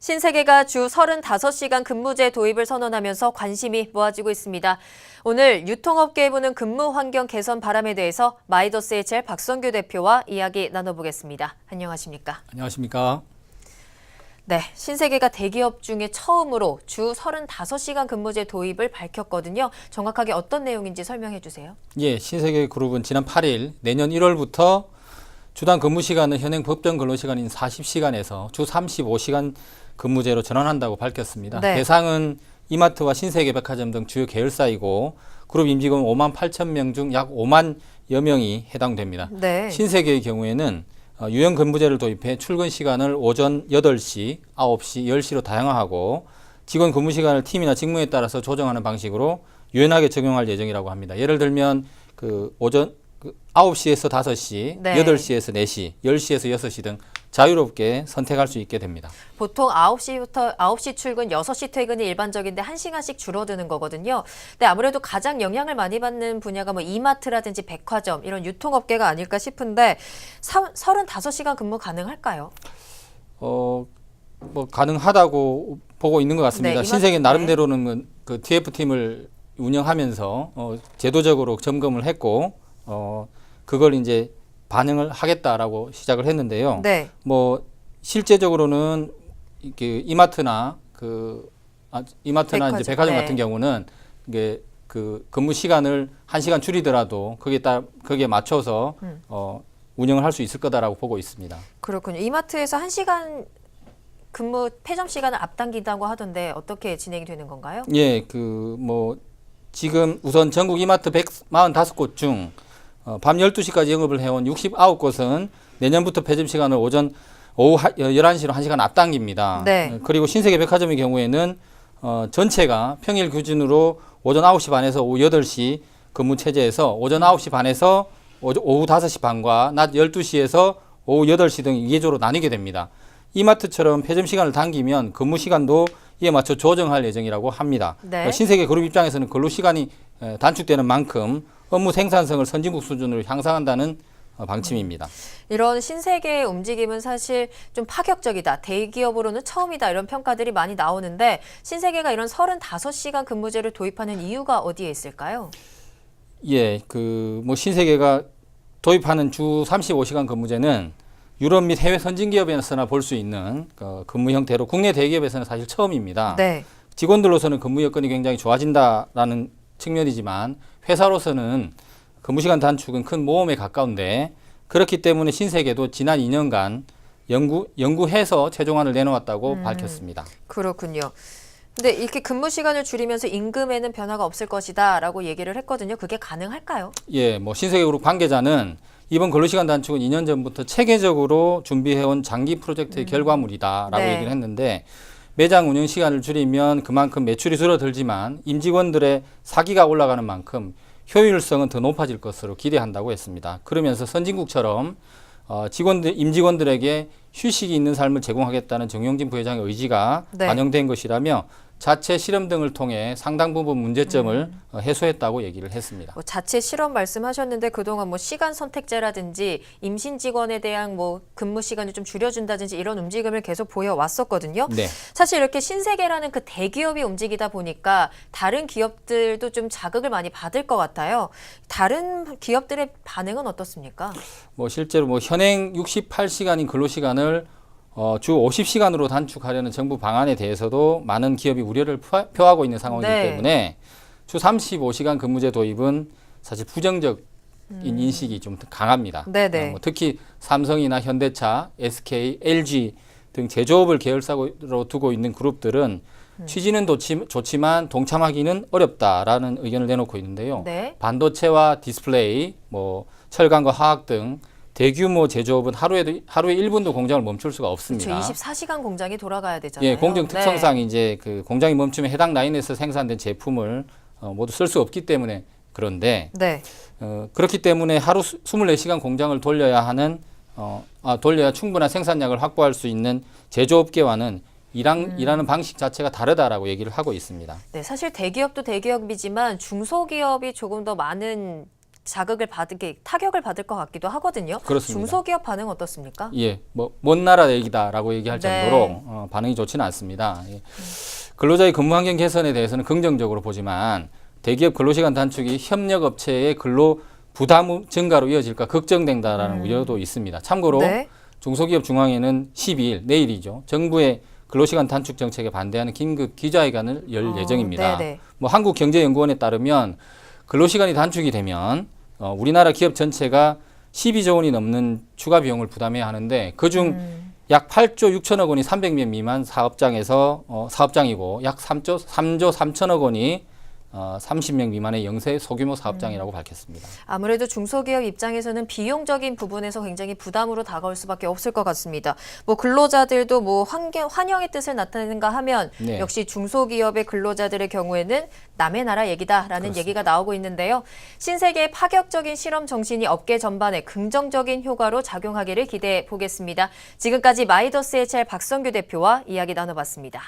신세계가 주 35시간 근무제 도입을 선언하면서 관심이 모아지고 있습니다. 오늘 유통업계에 부는 근무 환경 개선 바람에 대해서 마이더스HR 박성규 대표와 이야기 나눠보겠습니다. 안녕하십니까? 안녕하십니까? 네, 신세계가 대기업 중에 처음으로 주 35시간 근무제 도입을 밝혔거든요. 정확하게 어떤 내용인지 설명해 주세요. 예, 신세계그룹은 지난 8일 내년 1월부터 주당 근무 시간을 현행 법정 근로시간인 40시간에서 주 35시간 근무제로 전환한다고 밝혔습니다. 네. 대상은 이마트와 신세계백화점 등 주요 계열사이고 그룹 임직원 5만 8천 명 중 약 5만여 명이 해당됩니다. 네. 신세계의 경우에는 유연 근무제를 도입해 출근 시간을 오전 8시, 9시, 10시로 다양화하고 직원 근무 시간을 팀이나 직무에 따라서 조정하는 방식으로 유연하게 적용할 예정이라고 합니다. 예를 들면 오전 9시에서 5시, 네. 8시에서 4시, 10시에서 6시 등 자유롭게 선택할 수 있게 됩니다. 보통 9시 출근, 6시 퇴근이 일반적인데 1시간씩 줄어드는 거거든요. 근데 아무래도 가장 영향을 많이 받는 분야가 뭐 이마트라든지 백화점 이런 유통업계가 아닐까 싶은데 35시간 근무 가능할까요? 뭐 가능하다고 보고 있는 것 같습니다. 네, 신세계 나름대로는 그 TF팀을 운영하면서 제도적으로 점검을 했고 그걸 이제 반영을 하겠다라고 시작을 했는데요. 네. 뭐 실제적으로는 이마트나 이제 백화점 네. 같은 경우는 이게 그 근무 시간을 1시간 줄이더라도 거기에 맞춰서 운영을 할 수 있을 거다라고 보고 있습니다. 그렇군요. 이마트에서 1시간 근무 폐점 시간을 앞당긴다고 하던데 어떻게 진행이 되는 건가요? 예, 지금 우선 전국 이마트 145곳 중 밤 12시까지 영업을 해온 69곳은 내년부터 폐점 시간을 오후 11시로 1시간 앞당깁니다. 네. 그리고 신세계 백화점의 경우에는 전체가 평일 기준으로 오전 9시 반에서 오후 8시 근무 체제에서 오전 9시 반에서 오후 5시 반과 낮 12시에서 오후 8시 등 2개조로 나뉘게 됩니다. 이마트처럼 폐점 시간을 당기면 근무 시간도 이에 맞춰 조정할 예정이라고 합니다. 네. 신세계 그룹 입장에서는 근로 시간이 단축되는 만큼 업무 생산성을 선진국 수준으로 향상한다는 방침입니다. 이런 신세계의 움직임은 사실 좀 파격적이다. 대기업으로는 처음이다. 이런 평가들이 많이 나오는데 신세계가 이런 35시간 근무제를 도입하는 이유가 어디에 있을까요? 예, 신세계가 도입하는 주 35시간 근무제는 유럽 및 해외 선진기업에서나 볼 수 있는 근무 형태로 국내 대기업에서는 사실 처음입니다. 네. 직원들로서는 근무 여건이 굉장히 좋아진다라는 측면이지만 회사로서는 근무 시간 단축은 큰 모험에 가까운데 그렇기 때문에 신세계도 지난 2년간 연구해서 최종안을 내놓았다고 밝혔습니다. 그렇군요. 근데 이렇게 근무 시간을 줄이면서 임금에는 변화가 없을 것이다라고 얘기를 했거든요. 그게 가능할까요? 예, 신세계그룹 관계자는 이번 근로시간 단축은 2년 전부터 체계적으로 준비해온 장기 프로젝트의 결과물이다라고 네. 얘기를 했는데 매장 운영 시간을 줄이면 그만큼 매출이 줄어들지만 임직원들의 사기가 올라가는 만큼 효율성은 더 높아질 것으로 기대한다고 했습니다. 그러면서 선진국처럼 임직원들에게 휴식이 있는 삶을 제공하겠다는 정용진 부회장의 의지가 네. 반영된 것이라며 자체 실험 등을 통해 상당 부분 문제점을 해소했다고 얘기를 했습니다. 자체 실험 말씀하셨는데 그동안 시간 선택제라든지 임신 직원에 대한 근무 시간을 좀 줄여준다든지 이런 움직임을 계속 보여왔었거든요. 네. 사실 이렇게 신세계라는 그 대기업이 움직이다 보니까 다른 기업들도 좀 자극을 많이 받을 것 같아요. 다른 기업들의 반응은 어떻습니까? 실제로 현행 68시간인 근로시간을 주 50시간으로 단축하려는 정부 방안에 대해서도 많은 기업이 우려를 표하고 있는 상황이기 네. 때문에 주 35시간 근무제 도입은 사실 부정적인 인식이 좀 강합니다. 네네. 특히 삼성이나 현대차, SK, LG 등 제조업을 계열사로 두고 있는 그룹들은 취지는 좋지만 동참하기는 어렵다라는 의견을 내놓고 있는데요. 네. 반도체와 디스플레이, 철강과 화학 등 대규모 제조업은 하루에 1분도 공장을 멈출 수가 없습니다. 그렇죠. 24시간 공장이 돌아가야 되잖아요. 예, 공정 특성상 네. 이제 공장이 멈추면 해당 라인에서 생산된 제품을 모두 쓸 수 없기 때문에 그런데 네. 그렇기 때문에 하루 24시간 공장을 돌려야 충분한 생산량을 확보할 수 있는 제조업계와는 일하는 방식 자체가 다르다라고 얘기를 하고 있습니다. 네, 사실 대기업도 대기업이지만 중소기업이 조금 더 많은 자극을 받게 타격을 받을 것 같기도 하거든요. 그렇습니다. 중소기업 반응 어떻습니까? 예, 뭐 먼 나라 얘기다라고 얘기할 네. 정도로 반응이 좋지는 않습니다. 예. 근로자의 근무 환경 개선에 대해서는 긍정적으로 보지만 대기업 근로시간 단축이 협력업체의 근로 부담 증가로 이어질까 걱정된다라는 우려도 있습니다. 참고로 네. 중소기업 중앙회는 12일 내일이죠. 정부의 근로시간 단축 정책에 반대하는 긴급 기자회견을 열 예정입니다. 네네. 뭐 한국경제연구원에 따르면 근로시간이 단축이 되면 우리나라 기업 전체가 12조 원이 넘는 추가 비용을 부담해야 하는데 그중 약 8조 6천억 원이 300명 미만 사업장이고 약 3조 3천억 원이 30명 미만의 영세 소규모 사업장이라고 밝혔습니다. 아무래도 중소기업 입장에서는 비용적인 부분에서 굉장히 부담으로 다가올 수밖에 없을 것 같습니다. 뭐 근로자들도 뭐 환영의 뜻을 나타내는가 하면 네. 역시 중소기업의 근로자들의 경우에는 남의 나라 얘기다라는 그렇습니다. 얘기가 나오고 있는데요. 신세계의 파격적인 실험 정신이 업계 전반에 긍정적인 효과로 작용하기를 기대해 보겠습니다. 지금까지 마이더스 HR 박성규 대표와 이야기 나눠봤습니다.